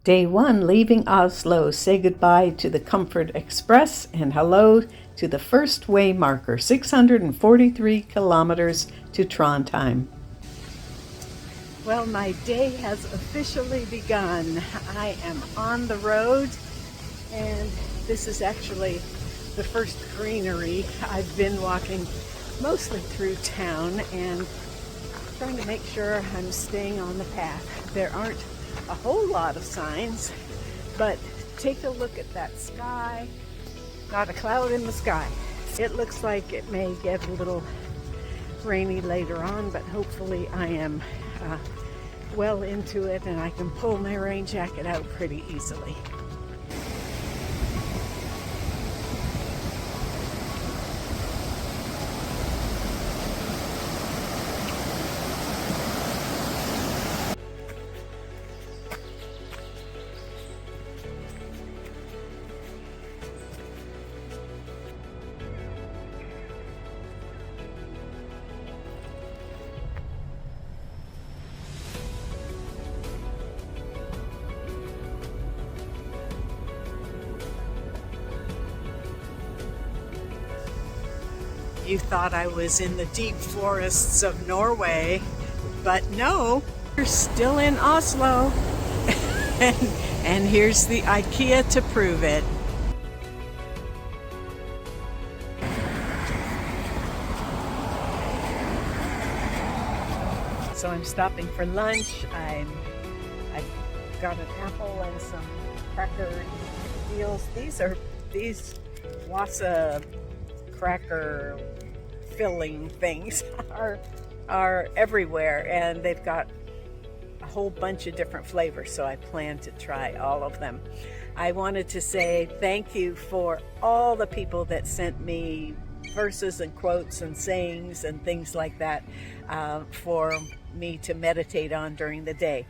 Day 1, leaving Oslo. Say goodbye to the Comfort Express and hello to the first way marker, 643 kilometers to Trondheim. Well, my day has officially begun. I am on the road, and this is actually the first greenery. I've been walking mostly through town and trying to make sure I'm staying on the path. There aren't a whole lot of signs, but take a look at that sky. Not a cloud in the sky. It looks like it may get a little rainy later on, but hopefully I am well into it and I can pull my rain jacket out pretty easily. You thought I was in the deep forests of Norway, but no, we're still in Oslo. and here's the IKEA to prove it. So I'm stopping for lunch. I've got an apple and some cracker deals. These wasa cracker filling things are everywhere, and they've got a whole bunch of different flavors, so I plan to try all of them. I wanted to say thank you for all the people that sent me verses and quotes and sayings and things like that for me to meditate on during the day.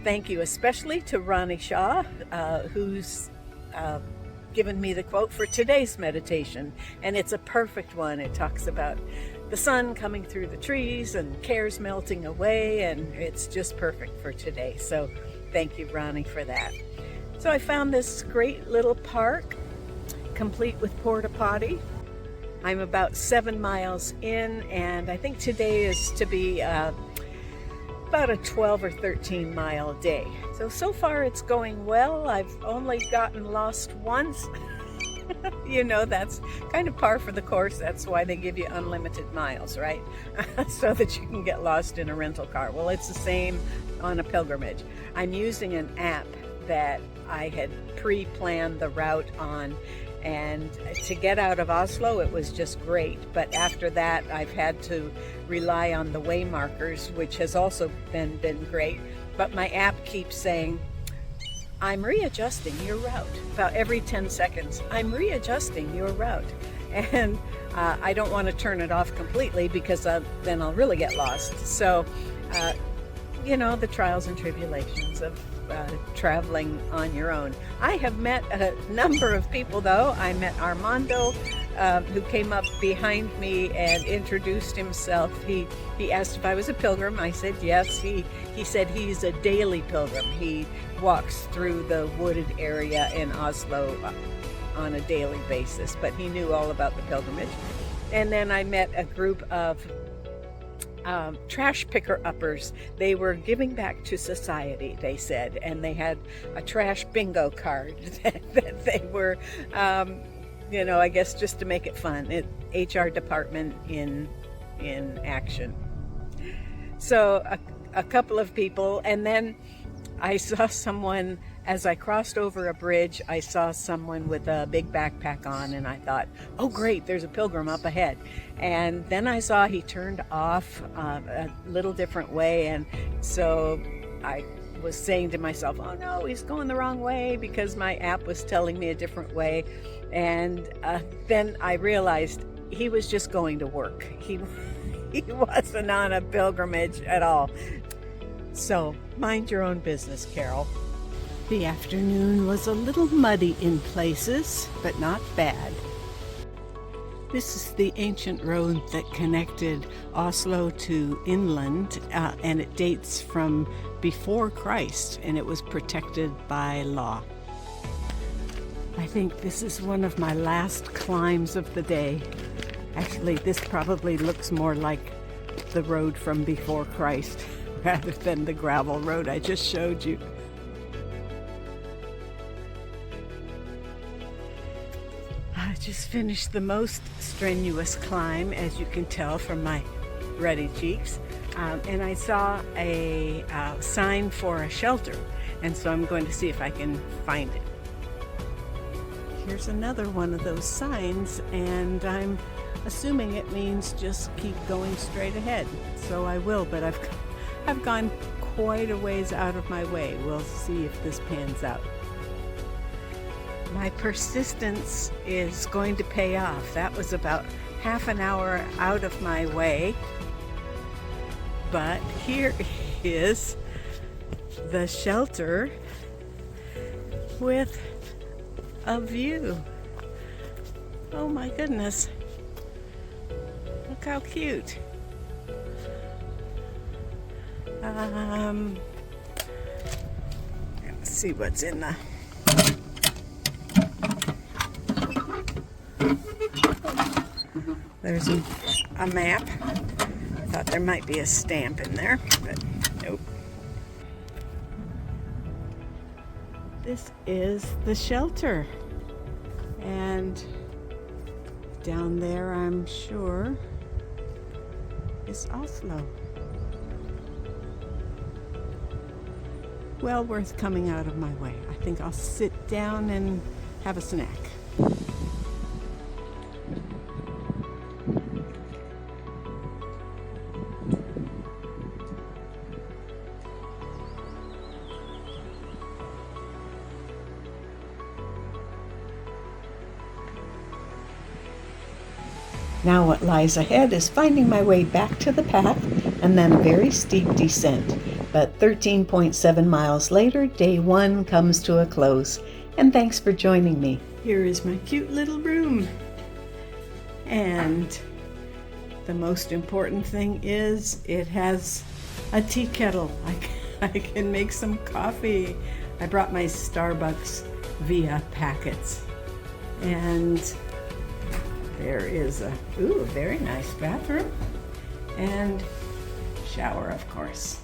Thank you especially to Ronnie Shaw, who's given me the quote for today's meditation, and it's a perfect one. It talks about the sun coming through the trees and cares melting away, and it's just perfect for today. So thank you, Ronnie, for that. So I found this great little park complete with porta potty. I'm about 7 miles in, and I think today is to be about a 12 or 13 mile day. So far it's going well. I've only gotten lost once. You know, that's kind of par for the course. That's why they give you unlimited miles, right? So that you can get lost in a rental car. Well, it's the same on a pilgrimage. I'm using an app that I had pre-planned the route on, and to get out of Oslo it was just great, but after that I've had to rely on the way markers, which has also been great. But my app keeps saying, I'm readjusting your route. About every 10 seconds, I'm readjusting your route. And I don't want to turn it off completely, because then I'll really get lost. So, you know, the trials and tribulations of traveling on your own. I have met a number of people, though. I met Armando, who came up behind me and introduced himself. He asked if I was a pilgrim. I said yes. He said he's a daily pilgrim. He walks through the wooded area in Oslo on a daily basis, but he knew all about the pilgrimage. And then I met a group of trash picker-uppers. They were giving back to society, they said, and they had a trash bingo card that they were, you know, I guess just to make it fun. HR department in action. So a couple of people, and then I saw someone, as I crossed over a bridge, I saw someone with a big backpack on, and I thought, oh great, there's a pilgrim up ahead. And then I saw he turned off a little different way, and so I was saying to myself, oh no, he's going the wrong way, because my app was telling me a different way. And then I realized he was just going to work. He wasn't on a pilgrimage at all. So mind your own business, Carol. The afternoon was a little muddy in places, but not bad. This is the ancient road that connected Oslo to inland, and it dates from before Christ, and it was protected by law. I think this is one of my last climbs of the day. Actually, this probably looks more like the road from before Christ rather than the gravel road I just showed you. I just finished the most strenuous climb, as you can tell from my ruddy cheeks, and I saw a sign for a shelter, and so I'm going to see if I can find it. Here's another one of those signs, and I'm assuming it means just keep going straight ahead. So I will, but I've gone quite a ways out of my way. We'll see if this pans out. My persistence is going to pay off. That was about half an hour out of my way. But here is the shelter with a view. Oh my goodness. Look how cute. Let's see what's in the... There's a map. I thought there might be a stamp in there, but nope. This is the shelter. And down there, I'm sure, is Oslo. Well worth coming out of my way. I think I'll sit down and have a snack. Now what lies ahead is finding my way back to the path and then a very steep descent. But 13.7 miles later, day one comes to a close. And thanks for joining me. Here is my cute little room. And the most important thing is it has a tea kettle. I can make some coffee. I brought my Starbucks via packets. And there is a very nice bathroom and shower, of course.